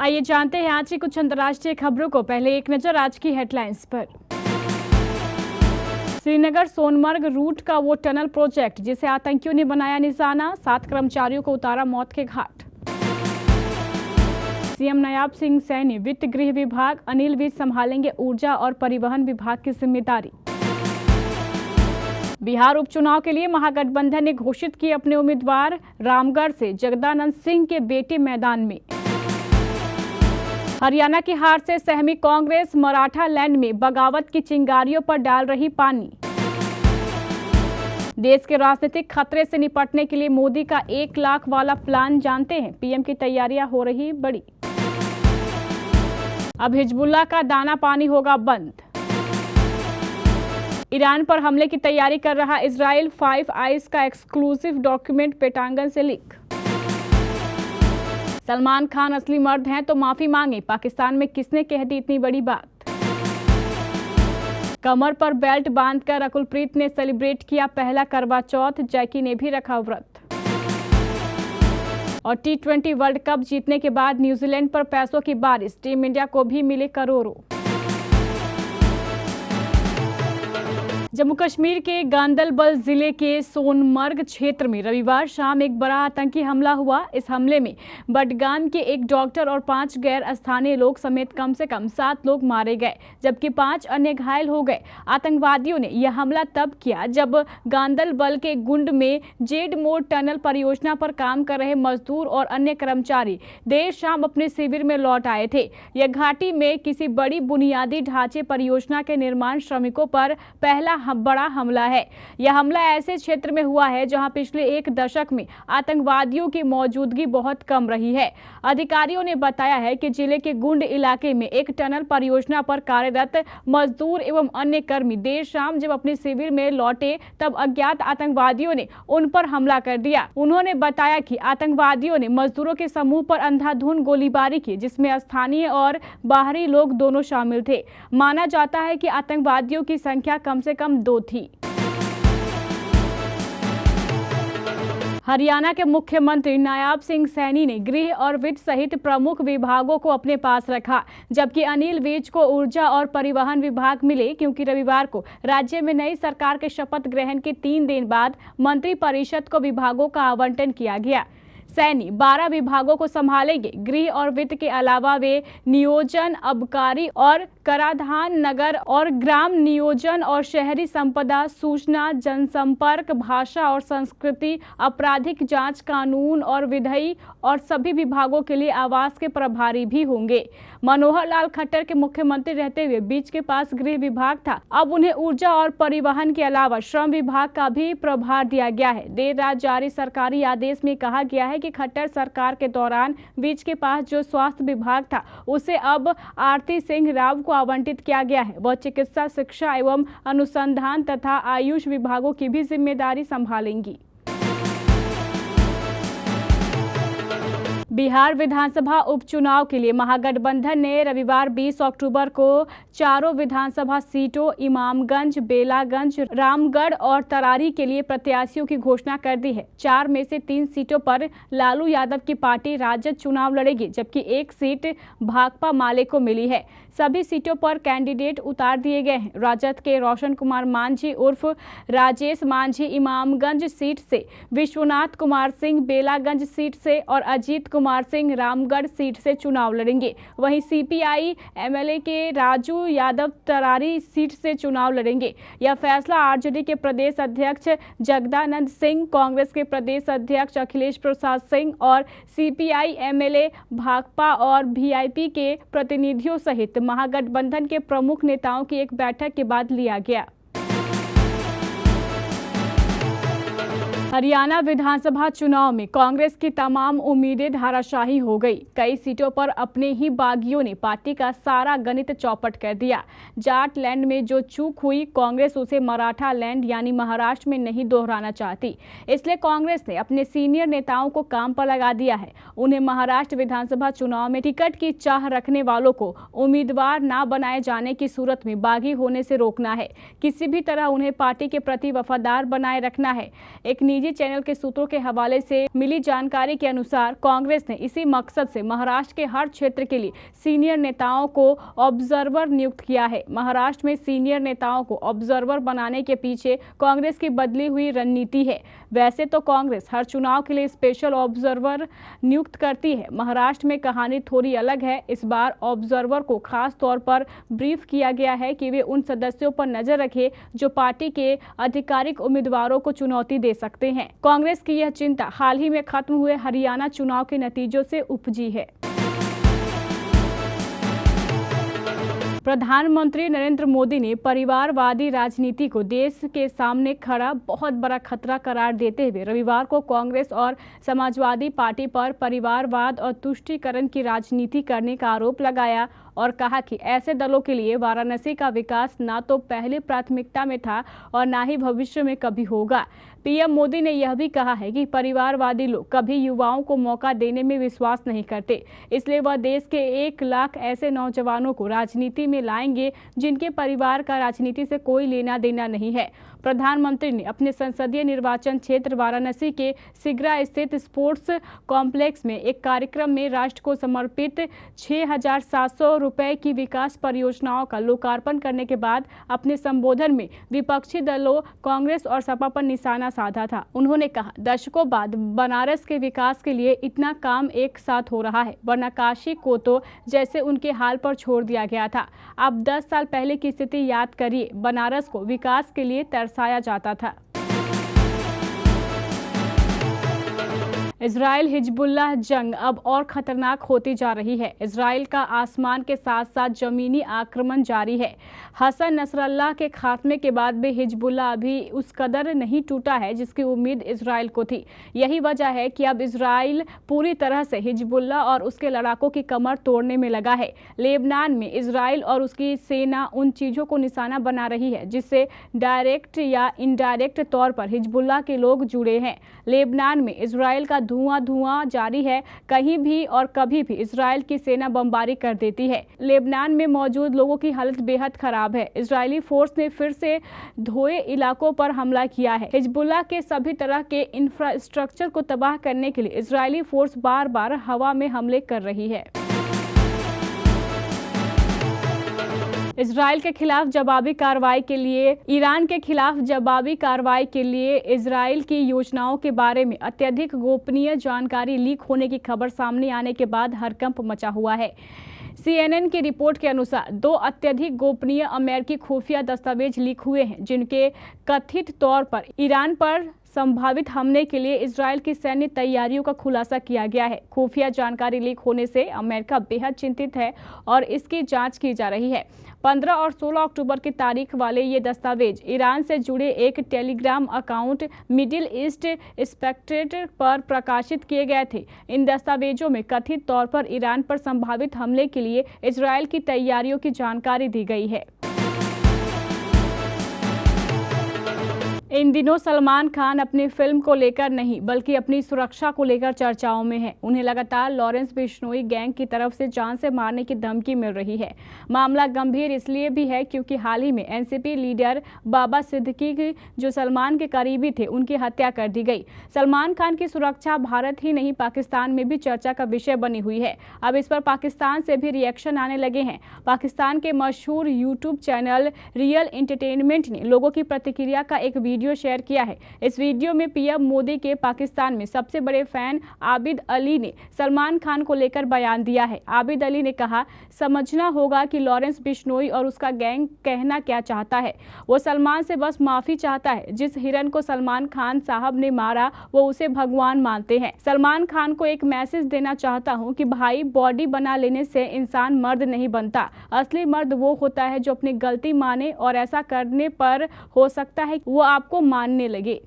आइए जानते हैं आज की कुछ अंतर्राष्ट्रीय खबरों को। पहले एक नजर आज की हेडलाइंस पर। श्रीनगर सोनमर्ग रूट का वो टनल प्रोजेक्ट जिसे आतंकियों ने बनाया निशाना, 7 कर्मचारियों को उतारा मौत के घाट। सीएम नायाब सिंह सैनी वित्त गृह विभाग, अनिल विज संभालेंगे ऊर्जा और परिवहन विभाग की जिम्मेदारी। बिहार उपचुनाव के लिए महागठबंधन ने घोषित किए अपने उम्मीदवार, रामगढ़ से जगदानंद सिंह के बेटे मैदान में। हरियाणा की हार से सहमी कांग्रेस, मराठा लैंड में बगावत की चिंगारियों पर डाल रही पानी। देश के राजनीतिक खतरे से निपटने के लिए मोदी का 1 लाख वाला प्लान जानते हैं, पीएम की तैयारियां हो रही बड़ी। अब हिजबुल्लाह का दाना पानी होगा बंद। ईरान पर हमले की तैयारी कर रहा इजराइल, 5 आइज का एक्सक्लूसिव डॉक्यूमेंट पेंटागन से लीक। सलमान खान असली मर्द हैं तो माफी मांगे, पाकिस्तान में किसने कह दी इतनी बड़ी बात। कमर पर बेल्ट बांधकर रकुलप्रीत ने सेलिब्रेट किया पहला करवा चौथ, जैकी ने भी रखा व्रत। और T20 वर्ल्ड कप जीतने के बाद न्यूजीलैंड पर पैसों की बारिश, टीम इंडिया को भी मिले करोड़ों। जम्मू कश्मीर के गांदरबल जिले के सोनमर्ग क्षेत्र में रविवार शाम एक बड़ा आतंकी हमला हुआ। इस हमले में बडगाम के एक डॉक्टर और 5 गैर स्थानीय लोग समेत कम से कम 7 लोग मारे गए, जबकि 5 अन्य घायल हो गए। आतंकवादियों ने यह हमला तब किया जब गांदरबल के गुंड में जेडमोर टनल परियोजना पर काम कर रहे मजदूर और अन्य कर्मचारी देर शाम अपने शिविर में लौट आए थे। यह घाटी में किसी बड़ी बुनियादी ढांचे परियोजना के निर्माण श्रमिकों पर पहला बड़ा हमला है। यह हमला ऐसे क्षेत्र में हुआ है जहां पिछले 1 दशक में आतंकवादियों की मौजूदगी बहुत कम रही है। अधिकारियों ने बताया है कि जिले के गुंड इलाके में एक टनल परियोजना पर कार्यरत मजदूर एवं अन्य कर्मी देर शाम जब अपने शिविर में लौटे तब अज्ञात आतंकवादियों ने उन पर हमला कर दिया। उन्होंने बताया कि आतंकवादियों ने मजदूरों के समूह पर अंधाधुंध गोलीबारी की, जिसमें स्थानीय और बाहरी लोग दोनों शामिल थे। माना जाता है कि आतंकवादियों की संख्या कम से कम 2 थी। हरियाणा के मुख्यमंत्री नायाब सिंह सैनी ने गृह और वित्त सहित प्रमुख विभागों को अपने पास रखा, जबकि अनिल विज को ऊर्जा और परिवहन विभाग मिले, क्योंकि रविवार को राज्य में नई सरकार के शपथ ग्रहण के 3 दिन बाद मंत्रिपरिषद को विभागों का आवंटन किया गया। सैनी 12 विभागों को संभालेंगे। गृह और वित्त के अलावा वे नियोजन, आबकारी और कराधान, नगर और ग्राम नियोजन और शहरी संपदा, सूचना, जनसंपर्क, भाषा और संस्कृति, आपराधिक जांच, कानून और विधि और सभी विभागों के लिए आवास के प्रभारी भी होंगे। मनोहर लाल खट्टर के मुख्यमंत्री रहते हुए बीच के पास गृह विभाग था, अब उन्हें ऊर्जा और परिवहन के अलावा श्रम विभाग का भी प्रभार दिया गया है। देर रात जारी सरकारी आदेश में कहा गया है कि खट्टर सरकार के दौरान बीच के पास जो स्वास्थ्य विभाग था उसे अब आरती सिंह राव को आवंटित किया गया है। वह चिकित्सा, शिक्षा एवं अनुसंधान तथा आयुष विभागों की भी जिम्मेदारी संभालेंगी। बिहार विधानसभा उपचुनाव के लिए महागठबंधन ने रविवार 20 अक्टूबर को चारों विधानसभा सीटों इमामगंज, बेलागंज, रामगढ़ और तरारी के लिए प्रत्याशियों की घोषणा कर दी है। 4 में से 3 सीटों पर लालू यादव की पार्टी राजद चुनाव लड़ेगी, जबकि 1 सीट भाकपा माले को मिली है। सभी सीटों पर कैंडिडेट उतार दिए गए हैं। राजद के रोशन कुमार मांझी उर्फ राजेश मांझी इमामगंज सीट से, विश्वनाथ कुमार सिंह बेलागंज सीट से और अजीत कुमार सिंह रामगढ़ सीट से चुनाव लड़ेंगे। वहीं CPI MLA के राजू यादव तरारी सीट से चुनाव लड़ेंगे। यह फैसला RJD के प्रदेश अध्यक्ष जगदानंद सिंह, कांग्रेस के प्रदेश अध्यक्ष अखिलेश प्रसाद सिंह और CPI MLA भाकपा और VIP के प्रतिनिधियों सहित महागठबंधन के प्रमुख नेताओं की एक बैठक के बाद लिया गया। हरियाणा विधानसभा चुनाव में कांग्रेस की तमाम उम्मीदें धराशायी हो गई। कई सीटों पर अपने ही बागियों ने पार्टी का सारा गणित चौपट कर दिया। जाट लैंड में जो चूक हुई, कांग्रेस उसे मराठा लैंड यानी महाराष्ट्र में नहीं दोहराना चाहती। इसलिए कांग्रेस ने अपने सीनियर नेताओं को काम पर लगा दिया है। उन्हें महाराष्ट्र विधानसभा चुनाव में टिकट की चाह रखने वालों को उम्मीदवार न बनाए जाने की सूरत में बागी होने से रोकना है। किसी भी तरह उन्हें पार्टी के प्रति वफादार बनाए रखना है। एक निजी निजी चैनल के सूत्रों के हवाले से मिली जानकारी के अनुसार कांग्रेस ने इसी मकसद से महाराष्ट्र के हर क्षेत्र के लिए सीनियर नेताओं को ऑब्जर्वर नियुक्त किया है। महाराष्ट्र में सीनियर नेताओं को ऑब्जर्वर बनाने के पीछे कांग्रेस की बदली हुई रणनीति है। वैसे तो कांग्रेस हर चुनाव के लिए स्पेशल ऑब्जर्वर नियुक्त करती है। महाराष्ट्र में कहानी थोड़ी अलग है। इस बार ऑब्जर्वर को खास तौर पर ब्रीफ किया गया है कि वे उन सदस्यों पर नजर रखें जो पार्टी के आधिकारिक उम्मीदवारों को चुनौती दे सकते हैं। कांग्रेस की यह चिंता हाल ही में खत्म हुए हरियाणा चुनाव के नतीजों से उपजी है। प्रधानमंत्री नरेंद्र मोदी ने परिवारवादी राजनीति को देश के सामने खड़ा बहुत बड़ा खतरा करार देते हुए रविवार को कांग्रेस और समाजवादी पार्टी पर परिवारवाद और तुष्टीकरण की राजनीति करने का आरोप लगाया और कहा कि ऐसे दलों के लिए वाराणसी का विकास ना तो पहली प्राथमिकता में था और ना ही भविष्य में कभी होगा। पीएम मोदी ने यह भी कहा है कि परिवारवादी लोग कभी युवाओं को मौका देने में विश्वास नहीं करते, इसलिए वह देश के 1 लाख ऐसे नौजवानों को राजनीति में लाएंगे जिनके परिवार का राजनीति से कोई लेना देना नहीं है। प्रधानमंत्री ने अपने संसदीय निर्वाचन क्षेत्र वाराणसी के सिगरा स्थित स्पोर्ट्स कॉम्प्लेक्स में एक कार्यक्रम में राष्ट्र को समर्पित 6,700 रुपए की विकास परियोजनाओं का लोकार्पण करने के बाद अपने संबोधन में विपक्षी दलों कांग्रेस और सपा पर निशाना साधा था। उन्होंने कहा, दशकों बाद बनारस के विकास के लिए इतना काम एक साथ हो रहा है, वरना काशी को तो जैसे उनके हाल पर छोड़ दिया गया था। अब 10 साल पहले की स्थिति याद करिए, बनारस को विकास के लिए तरसाया जाता था। इजराइल हिजबुल्लाह जंग अब और खतरनाक होती जा रही है। इजराइल का आसमान के साथ साथ जमीनी आक्रमण जारी है। हसन नसरल्लाह के खात्मे के बाद भी हिजबुल्लाह अभी उस कदर नहीं टूटा है जिसकी उम्मीद इजराइल को थी। यही वजह है कि अब इजराइल पूरी तरह से हिजबुल्लाह और उसके लड़ाकों की कमर तोड़ने में लगा है। लेबनान में इजराइल और उसकी सेना उन चीज़ों को निशाना बना रही है जिससे डायरेक्ट या इनडायरेक्ट तौर पर हिजबुल्लाह के लोग जुड़े हैं। लेबनान में इजराइल का धुआं जारी है। कहीं भी और कभी भी इजराइल की सेना बमबारी कर देती है। लेबनान में मौजूद लोगों की हालत बेहद खराब है। इजरायली फोर्स ने फिर से धोए इलाकों पर हमला किया है। हिजबुल्लाह के सभी तरह के इंफ्रास्ट्रक्चर को तबाह करने के लिए इजरायली फोर्स बार बार हवा में हमले कर रही है। इजराइल के खिलाफ जवाबी कार्रवाई के लिए ईरान के खिलाफ जवाबी कार्रवाई के लिए इजराइल की योजनाओं के बारे में अत्यधिक गोपनीय जानकारी लीक होने की खबर सामने आने के बाद हड़कंप मचा हुआ है। CNN की रिपोर्ट के अनुसार 2 अत्यधिक गोपनीय अमेरिकी खुफिया दस्तावेज लीक हुए हैं जिनके कथित तौर पर ईरान पर संभावित हमले के लिए इजराइल की सैन्य तैयारियों का खुलासा किया गया है। खुफिया जानकारी लीक होने से अमेरिका बेहद चिंतित है और इसकी जांच की जा रही है। 15 और 16 अक्टूबर की तारीख वाले ये दस्तावेज ईरान से जुड़े एक टेलीग्राम अकाउंट मिडिल ईस्ट स्पेक्ट्रेट पर प्रकाशित किए गए थे। इन दस्तावेजों में कथित तौर पर ईरान पर संभावित हमले के लिए इजराइल की तैयारियों की जानकारी दी गई है। इन दिनों सलमान खान अपनी फिल्म को लेकर नहीं बल्कि अपनी सुरक्षा को लेकर चर्चाओं में हैं। उन्हें लगातार लॉरेंस बिश्नोई गैंग की तरफ से जान से मारने की धमकी मिल रही है। मामला गंभीर इसलिए भी है क्योंकि हाल ही में एनसीपी लीडर बाबा सिद्दीकी जो सलमान के करीबी थे उनकी हत्या कर दी गई। सलमान खान की सुरक्षा भारत ही नहीं पाकिस्तान में भी चर्चा का विषय बनी हुई है। अब इस पर पाकिस्तान से भी रिएक्शन आने लगे हैं। पाकिस्तान के मशहूर यूट्यूब चैनल रियल एंटरटेनमेंट ने लोगों की प्रतिक्रिया का एक वीडियो शेयर किया है। इस वीडियो में पीएम मोदी के पाकिस्तान में सबसे बड़े फैन आबिद अली ने सलमान खान को लेकर बयान दिया है। आबिद अली ने कहा, समझना होगा कि लॉरेंस बिश्नोई और उसका गैंग कहना क्या चाहता है। वो सलमान से बस माफी चाहता है। जिस हिरन को सलमान खान साहब ने मारा वो उसे भगवान मानते हैं। सलमान खान को एक मैसेज देना चाहता हूँ कि भाई, बॉडी बना लेने से इंसान मर्द नहीं बनता। असली मर्द वो होता है जो अपनी गलती माने और ऐसा करने पर हो सकता है वो आपको मानने लगे।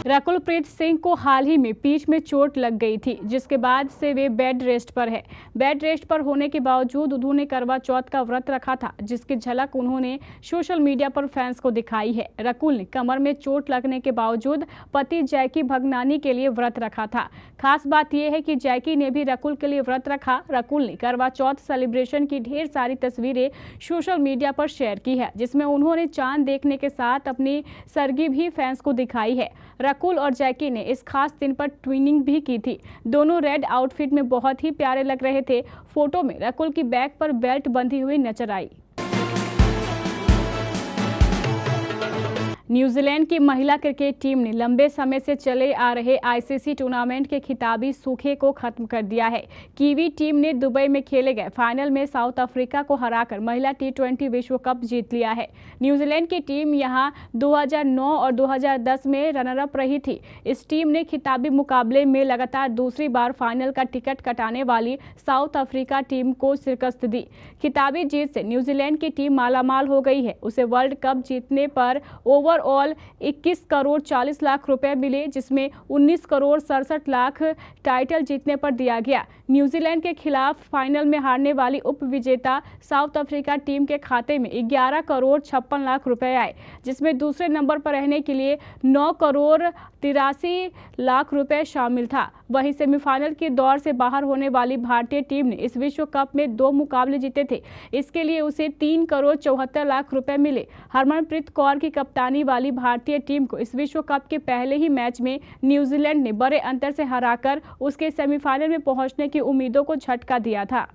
रकुलप्रीत सिंह को हाल ही में पीठ में चोट लग गई थी, जिसके बाद से वे बेड रेस्ट पर है। बेड रेस्ट पर होने के बावजूद उन्होंने करवा चौथ का व्रत रखा था, जिसकी झलक उन्होंने सोशल मीडिया पर फैंस को दिखाई है। रकुल ने कमर में चोट लगने के बावजूद पति जैकी भगनानी के लिए व्रत रखा था। खास बात यह है कि जैकी ने भी रकुल के लिए व्रत रखा। रकुल ने करवा चौथ सेलिब्रेशन की ढेर सारी तस्वीरें सोशल मीडिया पर शेयर की है, जिसमें उन्होंने चांद देखने के साथ अपनी सरगी भी फैंस को दिखाई है। रकुल और जैकी ने इस खास दिन पर ट्विनिंग भी की थी। दोनों रेड आउटफिट में बहुत ही प्यारे लग रहे थे। फोटो में रकुल की बैक पर बेल्ट बंधी हुई नजर आई। न्यूजीलैंड की महिला क्रिकेट टीम ने लंबे समय से चले आ रहे आईसीसी टूर्नामेंट के खिताबी सूखे को खत्म कर दिया है। कीवी टीम ने दुबई में खेले गए फाइनल में साउथ अफ्रीका को हराकर महिला T20 विश्व कप जीत लिया है। न्यूजीलैंड की टीम यहां 2009 और 2010 में रनरअप रही थी। इस टीम ने खिताबी मुकाबले में लगातार दूसरी बार फाइनल का टिकट कटाने वाली साउथ अफ्रीका टीम को शिकस्त दी। खिताबी जीत से न्यूजीलैंड की टीम मालामाल हो गई है। उसे वर्ल्ड कप जीतने पर ओवरऑल 21 करोड़ 40 लाख रुपए मिले, जिसमें 19 करोड़ 67 लाख टाइटल जीतने पर दिया गया। न्यूजीलैंड के खिलाफ फाइनल में हारने वाली उप विजेता साउथ अफ्रीका टीम के खाते में 11 करोड़ 56 लाख रुपए आए, जिसमें दूसरे नंबर पर रहने के लिए 9 करोड़ 83 लाख रुपए शामिल था। वहीं सेमीफाइनल के दौर से बाहर होने वाली भारतीय टीम ने इस विश्व कप में 2 मुकाबले जीते थे। इसके लिए उसे 3 करोड़ 74 लाख रुपए मिले। हरमनप्रीत कौर की कप्तानी वाली भारतीय टीम को इस विश्व कप के पहले ही मैच में न्यूजीलैंड ने बड़े अंतर से हराकर उसके सेमीफाइनल में पहुंचने की उम्मीदों को झटका दिया था।